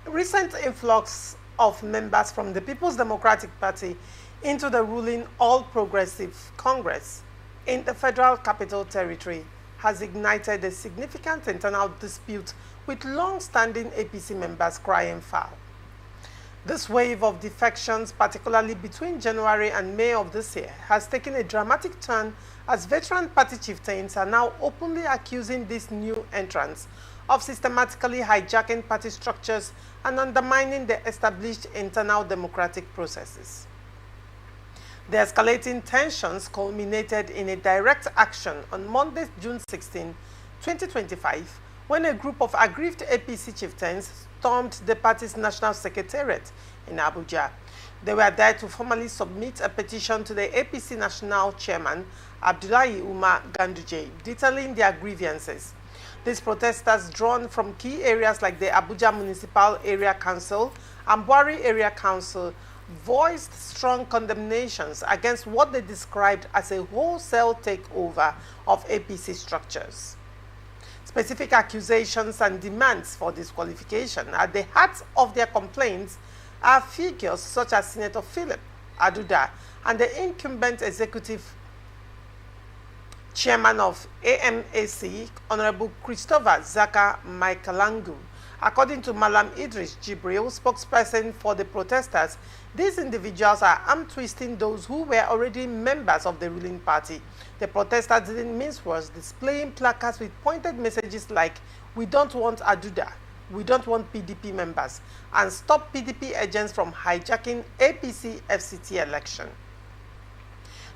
recent influx of members from the People's Democratic Party into the ruling All Progressive Congress in the Federal Capital Territory has ignited a significant internal dispute with long-standing APC members crying foul. This wave of defections, particularly between January and May of this year, has taken a dramatic turn as veteran party chieftains are now openly accusing these new entrants of systematically hijacking party structures and undermining the established internal democratic processes. The escalating tensions culminated in a direct action on Monday, June 16, 2025, when a group of aggrieved APC chieftains stormed the party's national secretariat in Abuja. They were there to formally submit a petition to the APC national chairman, Abdullahi Umar Ganduje, detailing their grievances. These protesters, drawn from key areas like the Abuja Municipal Area Council and Buari Area Council, voiced strong condemnations against what they described as a wholesale takeover of APC structures. Specific accusations and demands for disqualification at the heart of their complaints are figures such as Senator Philip Aduda and the incumbent executive chairman of AMAC, Honorable Christopher Zaka Maikalangu. According to Malam Idris Jibril, spokesperson for the protesters, these individuals are arm-twisting those who were already members of the ruling party. The protesters didn't mince words, displaying placards with pointed messages like, "We don't want Aduda, we don't want PDP members," and "Stop PDP agents from hijacking APC FCT election."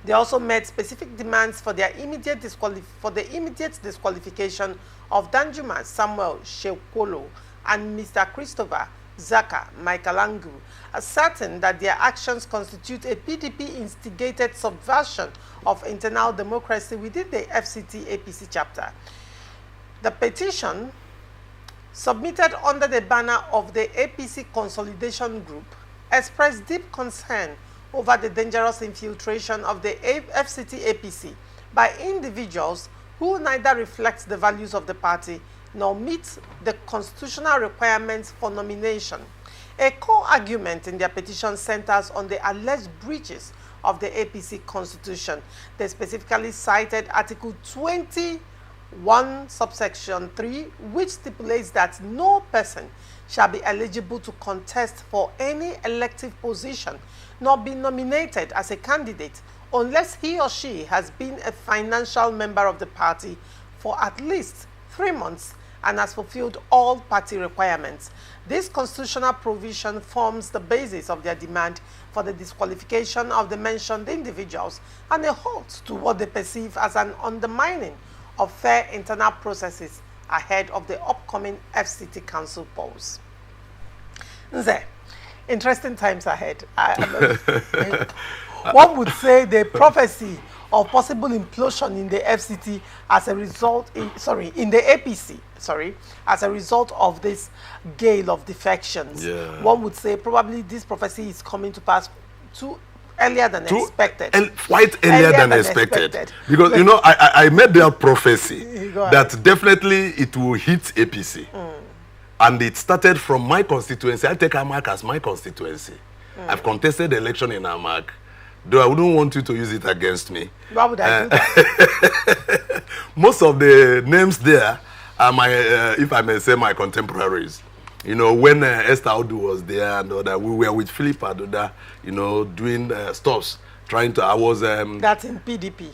They also made specific demands for their immediate disqualification of Danjuma Samuel Shekwolo and Mr. Christopher Zaka Maikalangu, asserting that their actions constitute a PDP-instigated subversion of internal democracy within the FCT APC chapter. The petition, submitted under the banner of the APC Consolidation Group, expressed deep concern over the dangerous infiltration of the FCT APC by individuals who neither reflect the values of the party nor meet the constitutional requirements for nomination. A core argument in their petition centers on the alleged breaches of the APC constitution. They specifically cited Article 21, subsection 3, which stipulates that no person shall be eligible to contest for any elective position nor be nominated as a candidate unless he or she has been a financial member of the party for at least 3 months and has fulfilled all party requirements. This constitutional provision forms the basis of their demand for the disqualification of the mentioned individuals and a halt to what they perceive as an undermining of fair internal processes ahead of the upcoming FCT Council polls. Nze, interesting times ahead. One would say the prophecy of possible implosion in the FCT as a result, in the APC, as a result of this gale of defections. Yeah. One would say probably this prophecy is coming to pass earlier than expected. Quite earlier than expected. Because, you know, I made that prophecy that definitely it will hit APC. And it started from my constituency. I take Amak as my constituency. I've contested the election in Amak, though I wouldn't want you to use it against me. Why would I do that? Most of the names there are my, if I may say, my contemporaries. You know, when Esther Audu was there and all that, we were with Philip Adoda, you know, doing stops, trying to, I was... That's in PDP.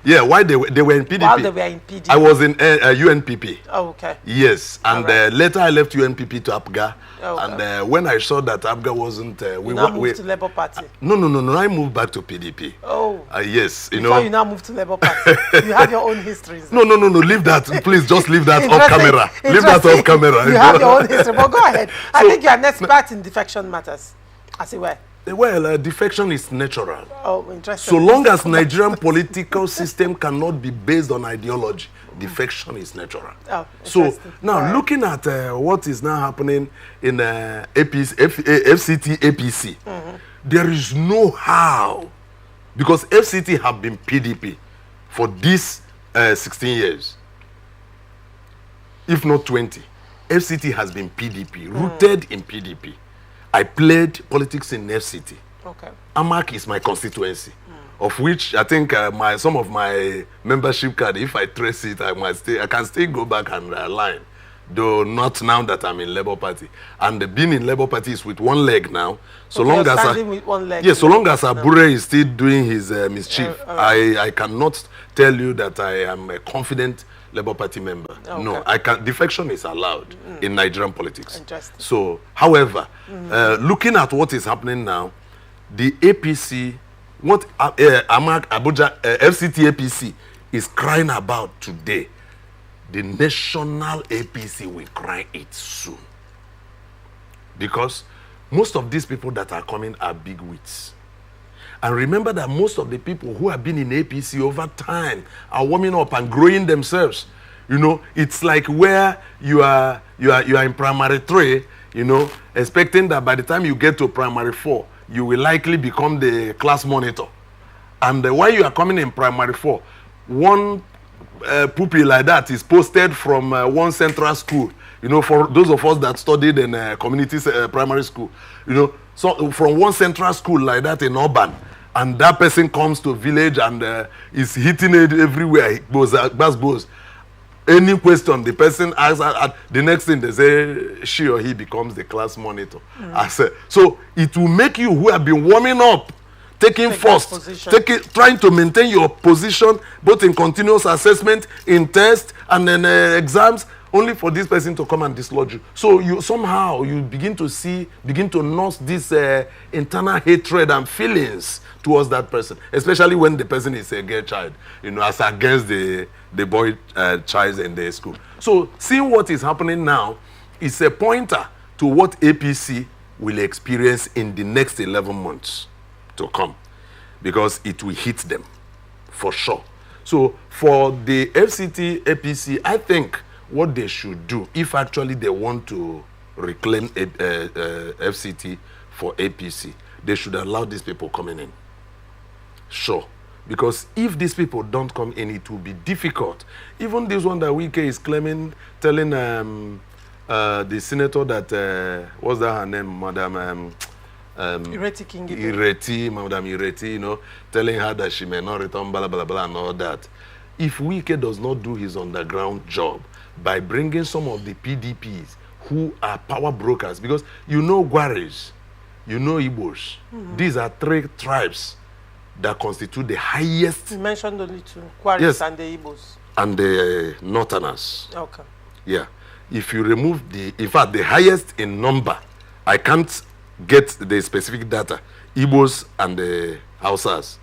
Yeah, why they were in PDP? While they were in PDP. I was in UNPP. Oh, okay. Yes, and later I left UNPP to APGA. Oh, okay. And when I saw that APGA wasn't... we now moved to Labour Party. No, I moved back to PDP. Oh. Yes, you know. Before you now moved to Labour Party. You have your own histories. No, leave that. Please, just leave that off camera. Leave that off camera. You have your own history, but go ahead. I think you're an expert in defection matters, as it were. Well, defection is natural. Oh, interesting. So long as Nigerian political system cannot be based on ideology, defection is natural. Oh, so now looking at what is now happening in FCT APC, there is no how, because FCT have been PDP for these 16 years, if not 20. FCT has been PDP, rooted in PDP. I played politics in FCT. Okay. Amak is my constituency, of which I think some of my membership card, if I trace it, I can still go back and line. Though not now that I'm in Labour Party. And being in Labour Party is with one leg now. So long as with one leg. Yes, so long as Abure is still doing his mischief, I cannot tell you that I am a confident Labour Party member. Okay. No, defection is allowed in Nigerian politics. Interesting. So, however, looking at what is happening now, the APC, what Abuja FCT APC is crying about today, the national APC will cry it soon. Because most of these people that are coming are big wits. And remember that most of the people who have been in APC over time are warming up and growing themselves. You know, it's like where you are in primary 3, you know, expecting that by the time you get to primary 4, you will likely become the class monitor. And while you are coming in primary 4, one pupil like that is posted from one central school. You know, for those of us that studied in community primary school, you know, so from one central school like that in urban, and that person comes to village and is hitting it everywhere. He goes, any question the person asks, the next thing they say, she or he becomes the class monitor. So it will make you who have been warming up, taking first, trying to maintain your position, both in continuous assessment, in tests, and then exams, only for this person to come and dislodge you. So you somehow you begin to nurse this internal hatred and feelings towards that person, especially when the person is a girl child, you know, as against the boy child in the school. So seeing what is happening now is a pointer to what APC will experience in the next 11 months to come, because it will hit them for sure. So for the FCT APC, I think what they should do, if actually they want to reclaim FCT for APC, they should allow these people coming in. Sure. Because if these people don't come in, it will be difficult. Even this one that Wike is claiming, telling the senator that, what's that her name, Madam Madam Ireti, you know, telling her that she may not return, blah, blah, blah, and all that. If Wike does not do his underground job by bringing some of the PDPs who are power brokers, because you know Gwaris, you know Igbos, these are 3 tribes that constitute the highest. You mentioned only 2, Gwaris, yes, and the Igbos. And the Northerners. Okay. Yeah. If you remove in fact, the highest in number, I can't get the specific data, Igbos and the Hausas.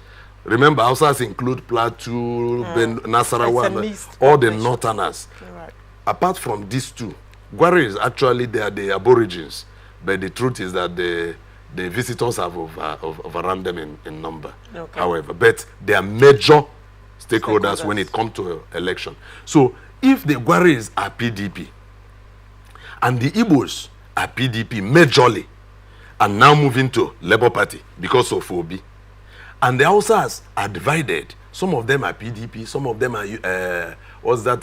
Remember, Hausas include Plateau, Nasarawa, all the Northerners. Right. Apart from these 2, Gwaris, actually, they are the Aborigines. But the truth is that the visitors have overrun them in number. Okay. However, but they are major stakeholders when it comes to election. So if the Gwaris are PDP and the Igbos are PDP majorly, and now moving to Labour Party because of Obi, and the Hausas are divided. Some of them are PDP, some of them are what's that?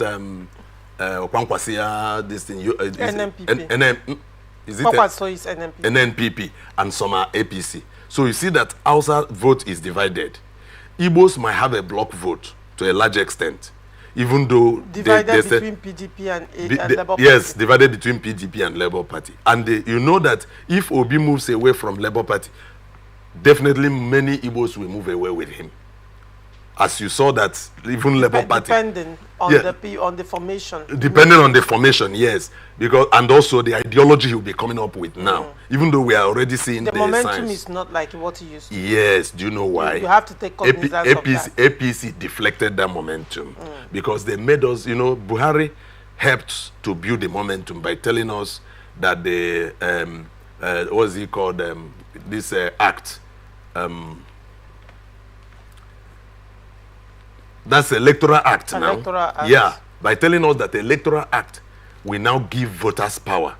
This thing. NNPP. Is it NNPP. NNPP, and some are APC. So you see that Hausa vote is divided. Igbos might have a block vote to a large extent, even though divided between PDP and Labour Party. Yes, divided between PDP and Labour Party. And you know that if Obi moves away from Labour Party, definitely many Igbos will move away with him. As you saw that even Labour Party, depending on the formation. Depending on the formation, yes, because and also the ideology he will be coming up with now. Even though we are already seeing the momentum signs. is not like what he used to. Yes, do you know why? You have to take cognizance of that. APC deflected that momentum because they made us, you know, Buhari helped to build the momentum by telling us that the what's it called, this act. That's Electoral Act now. Act. Yeah, by telling us that the Electoral Act will now give voters power.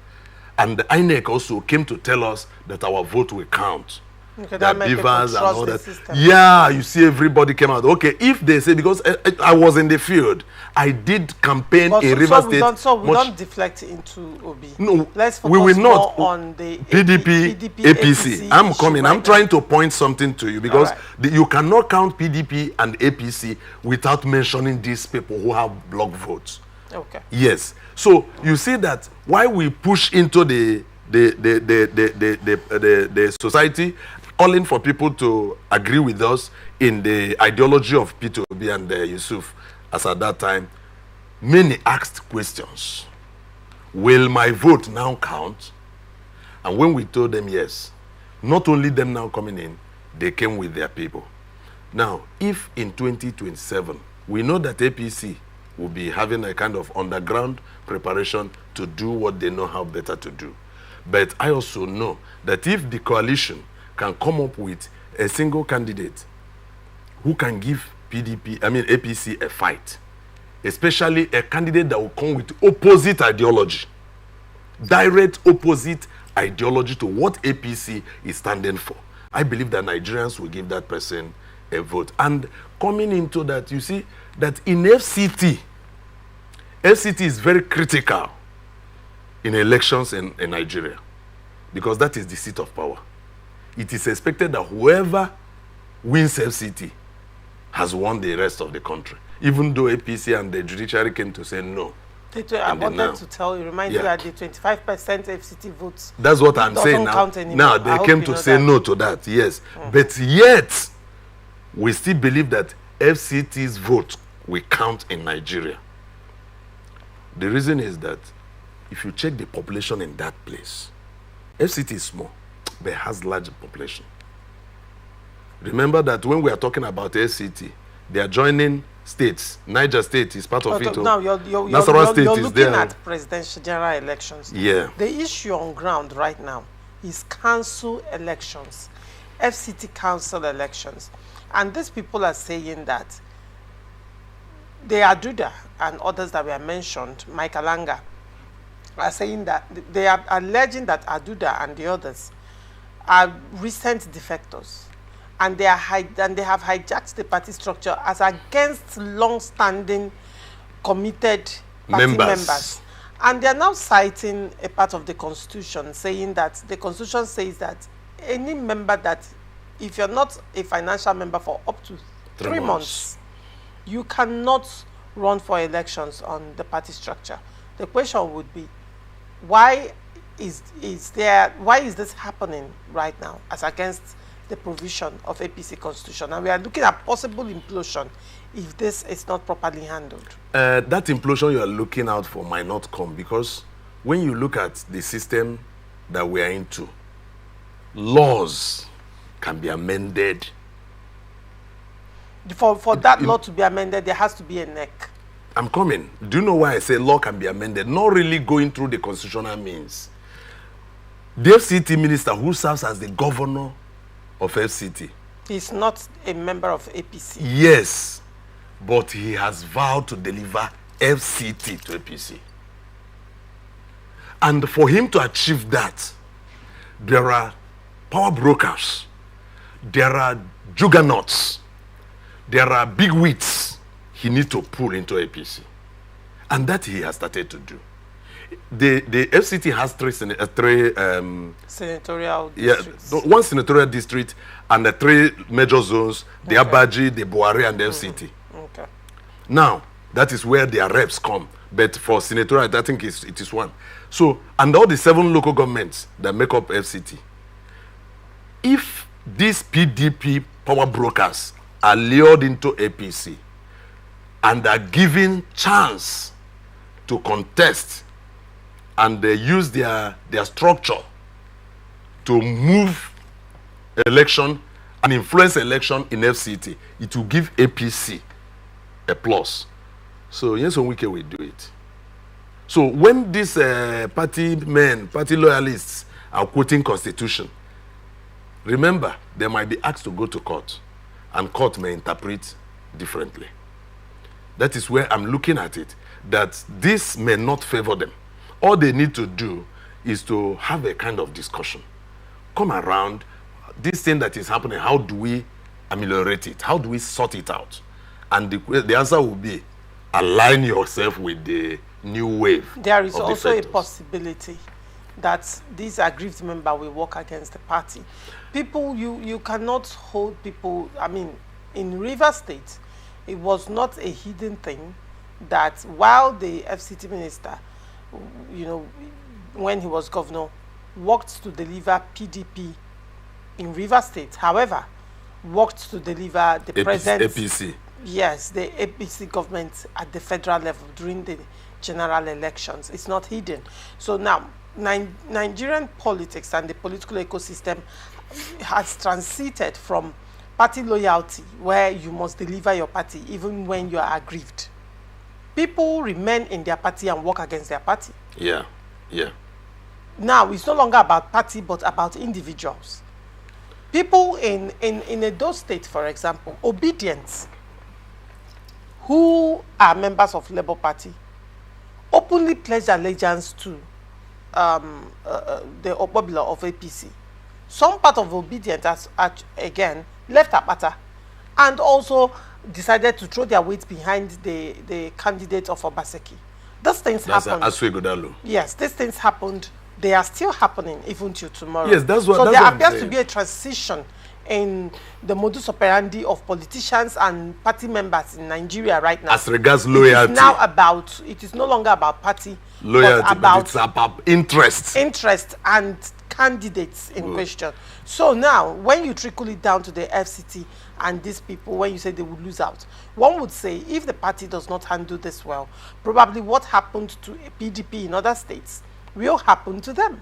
And the INEC also came to tell us that our vote will count. Okay, their that make beavers and people all trust that. the system. Yeah, you see everybody came out. Okay, if they say, because I was in the field, I did campaign But in River State. We don't deflect into Obi. No, let's focus we will not. more on the PDP, APC. I'm coming. I'm trying to point something to you, because you cannot count PDP and APC without mentioning these people who have block votes. Okay. Yes. So you see that why we push into the society, calling for people to agree with us in the ideology of P2B and Yusuf, as at that time, many asked questions. Will my vote now count? And when we told them yes, not only them now coming in, they came with their people. Now, if in 2027, we know that APC will be having a kind of underground preparation to do what they know how better to do. But I also know that if the coalition can come up with a single candidate who can give APC a fight, especially a candidate that will come with opposite ideology, direct opposite ideology to what APC is standing for, I believe that Nigerians will give that person a vote. And coming into that, you see that in FCT is very critical in elections in Nigeria, because that is the seat of power. It is expected that whoever wins FCT has won the rest of the country, even though APC and the judiciary came to say no. I wanted to remind you that the 25% FCT votes. That's what I'm saying now. Now they came to say no to that, yes. But yet, we still believe that FCT's vote will count in Nigeria. The reason is that if you check the population in that place, FCT is small, but has large population. Remember that when we are talking about FCT, they are joining states. Niger State is part of it. Now you're looking at presidential general elections. Yeah. The issue on ground right now is council elections, FCT council elections. And these people are saying that they are Duda and others that were mentioned, Mike Alanga, are saying that they are alleging that Aduda and the others are recent defectors, and they have hijacked the party structure as against long-standing committed party members. And they are now citing a part of the Constitution, saying that the Constitution says that any member that, if you're not a financial member for up to 3 months, you cannot run for elections on the party structure. The question would be, why is this happening right now as against the provision of APC Constitution? And we are looking at possible implosion if this is not properly handled. That implosion you are looking out for might not come, because when you look at the system that we are into, laws can be amended. For that law to be amended, there has to be a neck. I'm coming. Do you know why I say law can be amended? Not really going through the constitutional means. The FCT minister who serves as the governor of FCT, he's not a member of APC. Yes, but he has vowed to deliver FCT to APC. And for him to achieve that, there are power brokers, there are juggernauts, there are big wigs he needs to pull into APC. And that he has started to do. The FCT has three senatorial districts. One senatorial district and the 3 major zones, the Abaji, the Buhari, and the FCT. Okay. Now, that is where their reps come. But for senatorial, I think it is 1. So, and all the 7 local governments that make up FCT, if these PDP power brokers are lured into APC and are given chance to contest, and they use their structure to move election and influence election in FCT, it will give APC a plus. So yes, Wike will do it. So when these party loyalists are quoting constitution, remember, they might be asked to go to court, and court may interpret differently. That is where I'm looking at it, that this may not favor them. All they need to do is to have a kind of discussion. Come around, this thing that is happening, how do we ameliorate it? How do we sort it out? And the answer will be, align yourself with the new wave. There is also a defectors. possibility that these aggrieved member will work against the party. People, you cannot hold people. I mean, in Rivers State, it was not a hidden thing that while the FCT minister, you know, when he was governor, worked to deliver PDP in Rivers State, however, worked to deliver the present APC. Yes, the APC government at the federal level during the general elections. It's not hidden. So now, Nigerian politics and the political ecosystem has transited from party loyalty, where you must deliver your party even when you are aggrieved. People remain in their party and work against their party. Yeah, yeah. Now, it's no longer about party, but about individuals. People in Edo State, for example, obedience, who are members of Labour Party, openly pledged allegiance to the Obobila of APC. Some part of obedience has again left Apata and also decided to throw their weight behind the candidate of Obaseki. Those things happened. Yes, these things happened. They are still happening even till tomorrow. Yes, that's what. So that's there what appears to be a transition in the modus operandi of politicians and party members in Nigeria right now. As regards loyalty, it is no longer about party loyalty, but it's about interest and candidates in question. So now, when you trickle it down to the FCT and these people, when you say they would lose out, one would say if the party does not handle this well, probably what happened to PDP in other states will happen to them,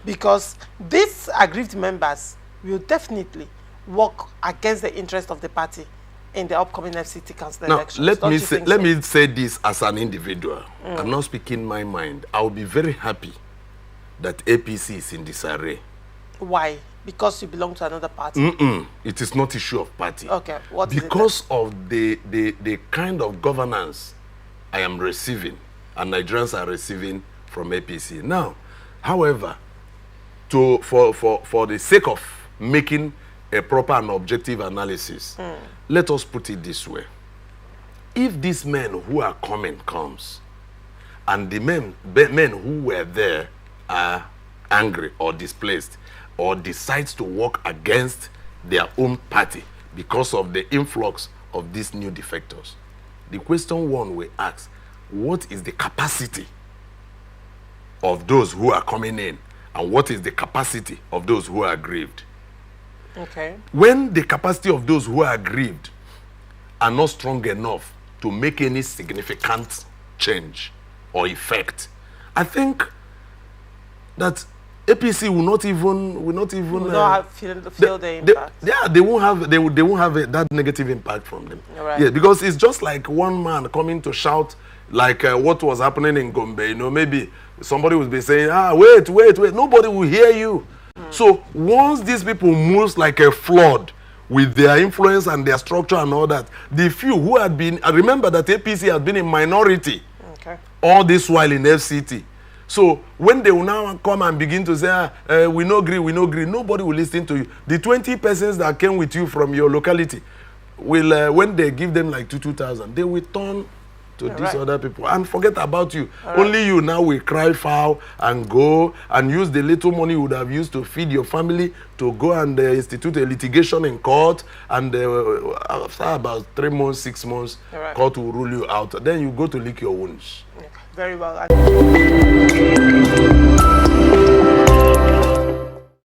because these aggrieved members will definitely work against the interest of the party in the upcoming FCT council elections. Let me say this as an individual. I'm not speaking my mind. I will be very happy that APC is in disarray. Why? Because you belong to another party? It is not issue of party. Okay, what is it then? Because of the kind of governance I am receiving and Nigerians are receiving from APC. Now, however, for the sake of making a proper and objective analysis, let us put it this way. If these men who are coming comes, and the men who were there are angry or displaced, or decides to work against their own party because of the influx of these new defectors, the question one will ask, what is the capacity of those who are coming in, and what is the capacity of those who are aggrieved? Okay. When the capacity of those who are aggrieved are not strong enough to make any significant change or effect, I think that APC will not feel the impact. They won't have that negative impact from them. Right. Yeah, because it's just like one man coming to shout like what was happening in Gombe. You know, maybe somebody will be saying, wait, nobody will hear you. So once these people move like a flood with their influence and their structure and all that, the few who had been, I remember that APC had been in minority all this while in FCT. So when they will now come and begin to say, we no agree, nobody will listen to you. The 20 persons that came with you from your locality will, when they give them like 2,000, they will turn to these other people and forget about you. Only you now will cry foul and go and use the little money you would have used to feed your family to go and institute a litigation in court, and after about 3 months, 6 months, court will rule you out. Then you go to lick your wounds. Very well.